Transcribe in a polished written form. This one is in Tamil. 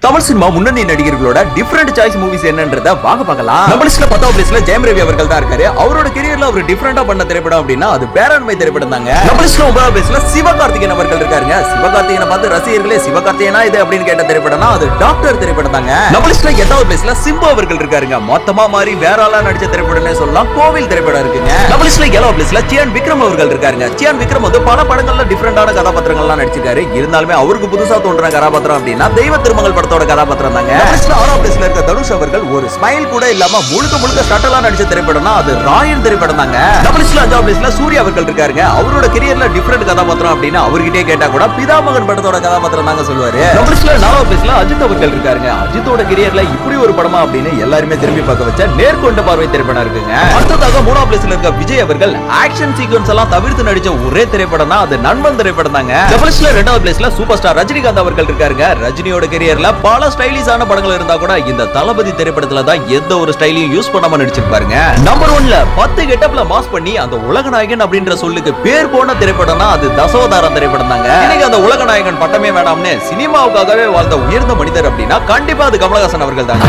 தமிழ் சினிமா முன்னணி நடிகர்களோட டிஃபரெண்ட் சாய்ஸ் மூவிஸ் என்னன்றத வாங்க பார்க்கலாம். நம்ம லிஸ்ட்ல 10th பிளேஸ்ல ஜெயம் ரவி அவர்கள் தான் இருக்காரு. அவரோட கரியர்ல அவர் டிஃபரெண்டா பண்ண திரைப்படம் அப்படின்னா அது பேராண்மை திரைப்படம் தாங்க. நம்ம லிஸ்ட்ல 9th பிளேஸ்ல சிவகார்த்திகேயன் அவர்கள் இருக்காருங்க. சிவகார்த்திகேயனை பார்த்து ரசிகர்களே சிவகார்த்திகேயனா இது அப்படின்னு கேட்ட திரைப்படம்னா அது டாக்டர் திரைப்படம் தாங்க. நம்ம லிஸ்ட்ல 8th பிளேஸ்ல சிம்பு அவர்கள் இருக்காருங்க. மொத்தமா மாதிரி வேற ஆளா நடிச்ச திரைப்படம்னே சொல்லலாம். கோவில் திரைப்படம் இருக்குங்க. நம்ம லிஸ்ட்ல 7th பிளேஸ்ல சியான் விக்ரம் அவர்கள் இருக்காருங்க. சியான் விக்ரம் வந்து பல படங்கள்ல டிஃபரெண்டான கதாபாத்திரங்கள்லாம் நடிச்சிருக்காரு. இருந்தாலுமே அவருக்கு புதுசா தோன்ற கதாபாத்திரம் அப்படின்னா தெய்வ திருமகள் படத்தோட கதாபாத்திரம் தாங்க. இருக்க தனுஷ் அவர்கள் ஒரு ஸ்மைல் கூட இல்லாம முழுக்க ஷட்டலா நடிச்ச திரைப்படம்னா அது ராயன் திரைப்படம் தாங்க. நம்ம லிஸ்ட்ல 5th பிளேஸ்ல சூர்யா அவர்கள் இருக்காருங்க. அவரோட கரியர்ல டிஃபரெண்ட் கதாபாத்திரம் அப்படின்னா அவர்கிட்டே கேட்டா கூட பிதாமகன் படத்தோட கதாபாத்திரம் தாங்க சொல்லுவாரு. நம்ம லிஸ்ட்ல 4th பிளேஸ்ல அஜித் அவர்கள் இருக்காருங்க. அஜித்தோட கரியர்ல இப்படி ஒரு படமா அப்படின்னு எல்லாருமே திரும்பி பார்க்க வச்ச நேர்கொண்ட பார்வை திரைப்படம் இருக்குங்க. அடுத்ததாக 3th பிளேஸ்ல இருக்க விஜய் அவர்கள் ஆக்ஷன் சீக்வென்ஸ் எல்லாம் தவிர்த்து நடிச்ச ஒரே திரைப்படம்னா அது நண்பன் திரைப்படம் தாங்க. நம்ம லிஸ்ட்ல 2th பிளேஸ்ல சூப்பர் ஸ்டார் ரஜினிகாந்த் அவர்கள் இருக்காருங்க. ரஜினியோட கரியர்ல பல ஸ்டைலிஷான படங்கள் இருந்தா கூட இந்த தளபதி திரைப்படத்துல தான் எந்த ஒரு ஸ்டைலையும் யூஸ் பண்ணாம நடிச்சிருப்பாருங்க. நம்பர் 1ல 10 கெட்டப்ல மாஸ் பண்ணி அந்த உலகநாயகன் அப்படின்ற சொல்லுக்கு பேர் போன திரைப்படம்னா அது தசவதாரம் திரைப்படம் தாங்க. இன்னைக்கு அந்த உலகநாயகன் பட்டமே வேண்டாம்னு சினிமாவுக்காகவே வாழ்ந்த உயர்ந்த மனிதர் அப்படின்னா கண்டிப்பா அது கமலஹாசன் அவர்கள் தாங்க.